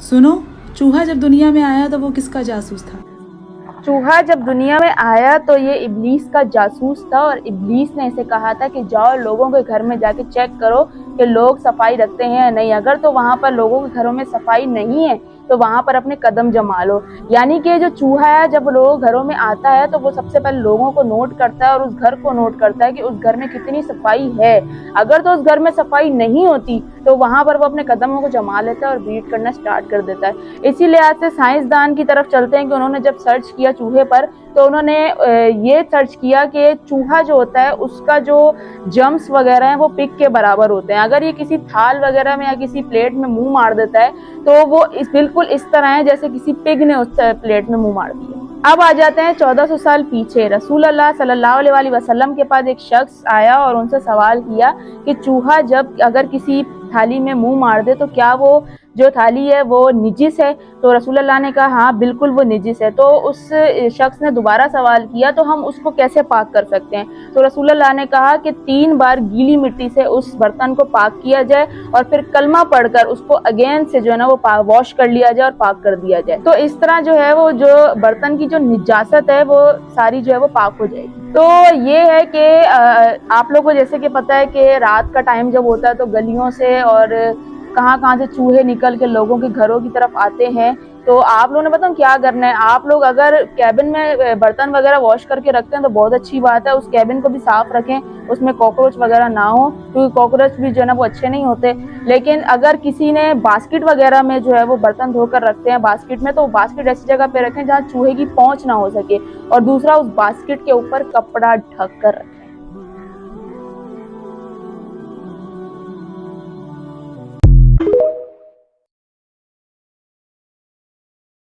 सुनो, चूहा जब दुनिया में आया तो वो किसका जासूस था? चूहा जब दुनिया में आया तो ये इब्लीस का जासूस था और इब्लीस ने इसे कहा था कि जाओ लोगों के घर में जाके चेक करो कि लोग सफाई रखते हैं या नहीं। अगर तो वहां पर लोगों के घरों में सफाई नहीं है तो वहां पर अपने कदम जमा लो। यानी कि जो चूहा है जब लोगों घरों में आता है तो वो सबसे पहले लोगों को नोट करता है और उस घर को नोट करता है कि उस घर में कितनी सफाई है। अगर तो उस घर में सफाई नहीं होती तो वहां पर वो अपने कदमों को जमा लेता है और ब्रीड करना स्टार्ट कर देता है। इसी लिहाज से साइंसदान की तरफ चलते हैं कि उन्होंने जब सर्च किया चूहे पर तो उन्होंने ये सर्च किया कि चूहा जो होता है उसका जो जम्स वगैरह हैं वो पिग के बराबर होते हैं। अगर ये किसी थाल वगैरह में या किसी प्लेट में मुंह मार देता है तो वो बिल्कुल इस तरह है जैसे किसी पिग ने उस प्लेट में मुंह मार दिया। अब आ जाते हैं 1400 साल पीछे। रसूल अल्लाह सल्लल्लाहु अलैहि वसल्लम के पास एक शख्स आया और उनसे सवाल किया कि चूहा जब अगर किसी थाली में मुंह मार दे तो क्या वो जो थाली है वो निजिस है? तो रसूल अल्लाह ने कहा हाँ बिल्कुल वो निजिस है। तो उस शख्स ने दोबारा सवाल किया तो हम उसको कैसे पाक कर सकते हैं? तो रसूल अल्लाह ने कहा कि 3 बार गीली मिट्टी से उस बर्तन को पाक किया जाए और फिर कलमा पढ़कर उसको अगेन से जो है ना वो वॉश कर लिया जाए और पाक कर दिया जाए। तो इस तरह जो है वो जो बर्तन की जो निजासत है वो सारी जो है वो पाक हो जाएगी। तो ये है कि आप लोगों को जैसे कि पता है कि रात का टाइम जब होता है तो गलियों से और कहाँ से चूहे निकल के लोगों के घरों की तरफ आते हैं। तो आप लोगों ने बताओ क्या करना है। आप लोग अगर कैबिन में बर्तन वगैरह वॉश करके रखते हैं तो बहुत अच्छी बात है, उस कैबिन को भी साफ रखें, उसमें कॉकरोच वगैरह ना हो क्योंकि कॉकरोच भी जो है ना वो अच्छे नहीं होते। लेकिन अगर किसी ने बास्केट वगैरह में जो है वो बर्तन धोकर रखते हैं बास्केट में, तो बास्केट ऐसी जगह पे रखें जहाँ चूहे की पहुंच ना हो सके और दूसरा उस बास्केट के ऊपर कपड़ा ढक कर रखें।